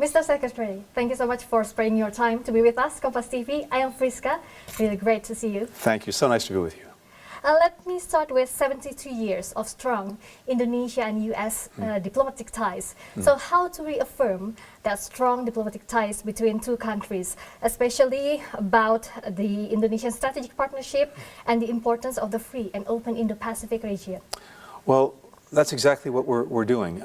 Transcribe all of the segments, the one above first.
Mr. Secretary, thank you so much for sparing your time to be with us, Kompas TV. I am Frisca. Really great to see you. Thank you. So nice to be with you. Let me start with 72 years of strong Indonesia and U.S. Diplomatic ties. So how to reaffirm that strong diplomatic ties between two countries, especially about the Indonesian Strategic Partnership and the importance of the free and open Indo-Pacific region? Well, that's exactly what we're doing.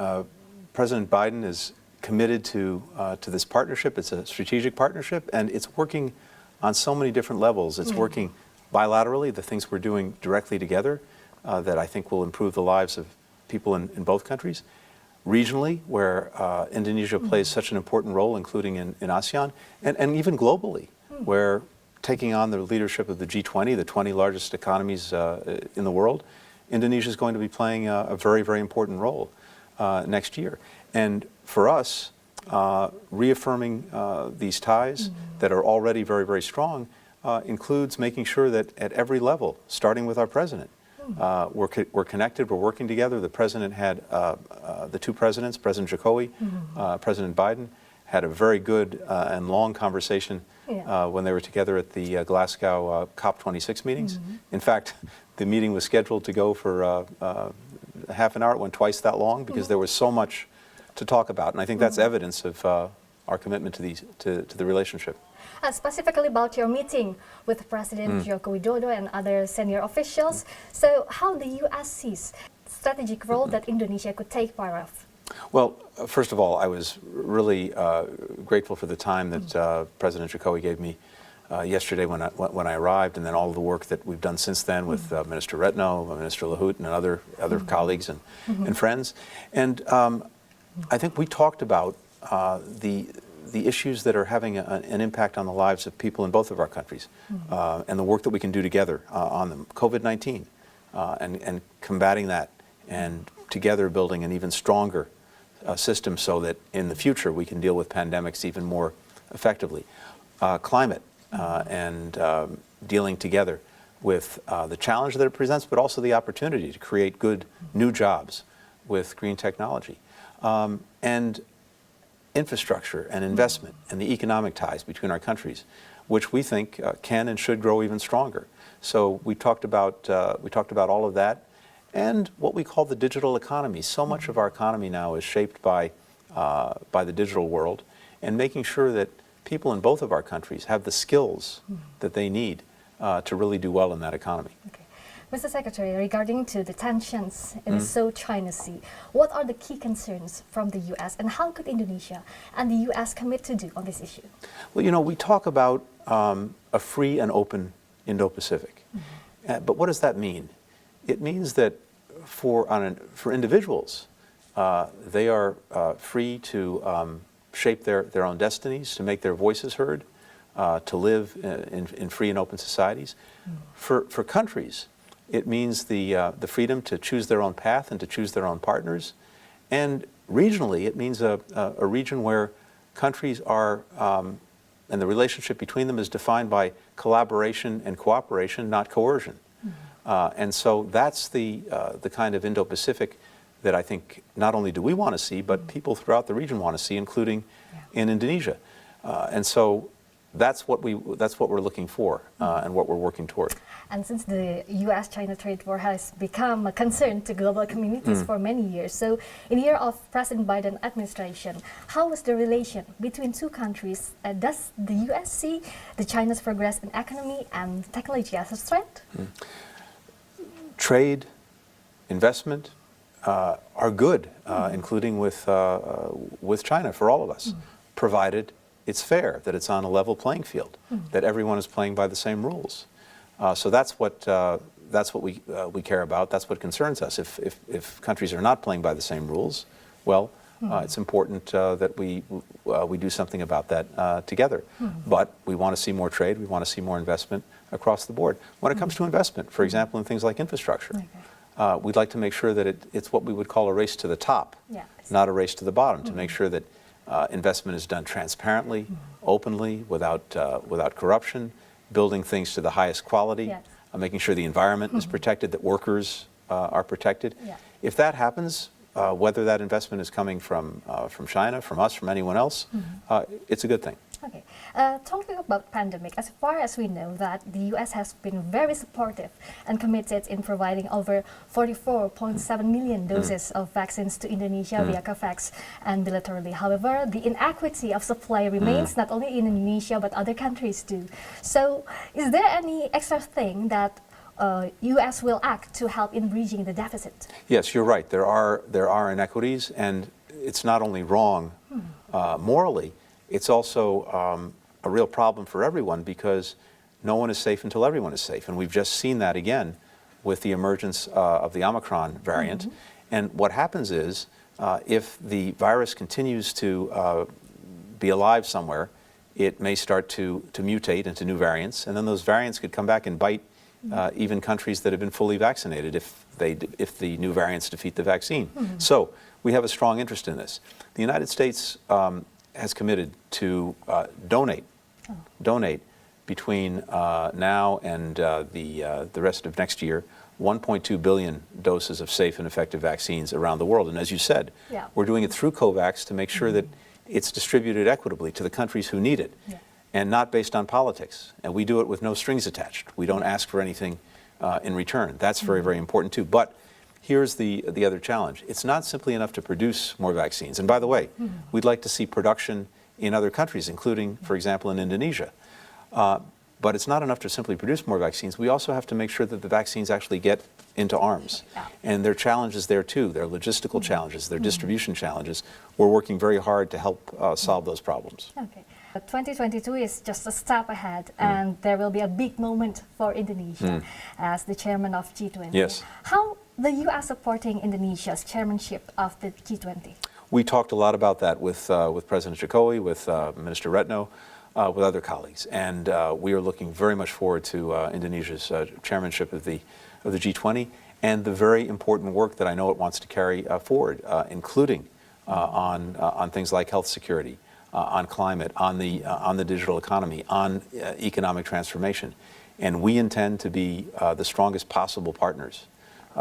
President Biden is committed to this partnership. It's a strategic partnership, and it's working on so many different levels. It's working bilaterally, the things we're doing directly together that I think will improve the lives of people in both countries. Regionally, where Indonesia plays such an important role, including in ASEAN, and even globally, where taking on the leadership of the G20, the 20 largest economies in the world, Indonesia is going to be playing a very, very important role next year. And for us, reaffirming these ties that are already very, very strong includes making sure that at every level, starting with our president, we're connected, we're working together. The president had, the two presidents, President Jokowi, President Biden, had a very good and long conversation when they were together at the Glasgow COP26 meetings. In fact, the meeting was scheduled to go for half an hour. It went twice that long because there was so much to talk about. And I think that's evidence of our commitment to the relationship. Specifically about your meeting with President Joko Widodo and other senior officials. So how the U.S. sees strategic role that Indonesia could take part of? Well, first of all, I was really grateful for the time that President Jokowi gave me yesterday when I arrived, and then all of the work that we've done since then with Minister Retno, Minister Lahut, and other colleagues and friends. And I think we talked about the issues that are having an impact on the lives of people in both of our countries, and the work that we can do together on them. COVID-19 and combating that, and together building an even stronger system so that in the future we can deal with pandemics even more effectively. Climate and dealing together with the challenge that it presents, but also the opportunity to create good new jobs with green technology. And infrastructure and investment and the economic ties between our countries, which we think can and should grow even stronger. So we talked about all of that, and what we call the digital economy. So much of our economy now is shaped by the digital world, and making sure that people in both of our countries have the skills that they need to really do well in that economy. Okay. Mr. Secretary, regarding to the tensions in the South China Sea, what are the key concerns from the U.S. and how could Indonesia and the U.S. commit to do on this issue? Well, you know, we talk about a free and open Indo-Pacific, but what does that mean? It means that for individuals, they are free to shape their own destinies, to make their voices heard, to live in free and open societies. For countries, it means the freedom to choose their own path and to choose their own partners. And regionally, it means a region where countries are, and the relationship between them is defined by collaboration and cooperation, not coercion. And so that's the kind of Indo-Pacific that I think not only do we want to see, but people throughout the region want to see, including in Indonesia. And so that's what we're looking for and what we're working toward. And since the U.S.-China trade war has become a concern to global communities for many years, so in the year of President Biden administration, how is the relation between two countries? Does the U.S. see the China's progress in economy and technology as a threat? Trade, investment are good, including with China for all of us, provided it's fair, that it's on a level playing field, that everyone is playing by the same rules. So that's what we care about. That's what concerns us. If countries are not playing by the same rules, well, it's important that we do something about that together. But we want to see more trade. We want to see more investment across the board. When it comes to investment, for example, in things like infrastructure, we'd like to make sure that it's what we would call a race to the top, not a race to the bottom, to make sure that investment is done transparently, openly, without corruption, building things to the highest quality, making sure the environment is protected, that workers are protected. If that happens, whether that investment is coming from China, from us, from anyone else, it's a good thing. Okay. Talking about pandemic, as far as we know that the U.S. has been very supportive and committed in providing over 44.7 million doses of vaccines to Indonesia via COVAX and bilaterally. However, the inequity of supply remains not only in Indonesia but other countries too. So, is there any extra thing that U.S. will act to help in bridging the deficit? Yes, you're right. There are inequities, and it's not only wrong morally. It's also a real problem for everyone because no one is safe until everyone is safe. And we've just seen that again with the emergence of the Omicron variant. And what happens is if the virus continues to be alive somewhere, it may start to mutate into new variants. And then those variants could come back and bite even countries that have been fully vaccinated if the new variants defeat the vaccine. So we have a strong interest in this. The United States has committed to donate between now and the rest of next year 1.2 billion doses of safe and effective vaccines around the world. And as you said, we're doing it through COVAX to make sure that it's distributed equitably to the countries who need it and not based on politics. And we do it with no strings attached. We don't ask for anything in return. That's very, very important too. But here's the other challenge. It's not simply enough to produce more vaccines. And by the way, we'd like to see production in other countries, including, for example, in Indonesia. But it's not enough to simply produce more vaccines. We also have to make sure that the vaccines actually get into arms. And there are challenges there too. There are logistical challenges, there are distribution challenges. We're working very hard to help solve those problems. Okay. 2022 is just a step ahead, and there will be a big moment for Indonesia as the chairman of G20. Yes. How the U.S. supporting Indonesia's chairmanship of the G20? We talked a lot about that with President Jokowi, with Minister Retno, with other colleagues, and we are looking very much forward to Indonesia's chairmanship of the G20 and the very important work that I know it wants to carry forward, including on things like health security, on climate, on the digital economy, on economic transformation, and we intend to be the strongest possible partners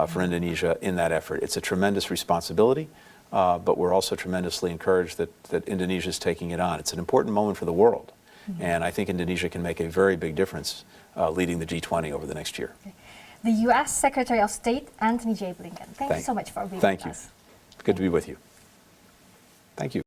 for Indonesia in that effort. It's a tremendous responsibility, but we're also tremendously encouraged that Indonesia is taking it on. It's an important moment for the world, and I think Indonesia can make a very big difference leading the G20 over the next year. Okay. The U.S. Secretary of State, Antony J Blinken. Thank you so much for being with us. Good to be with you. Thank you.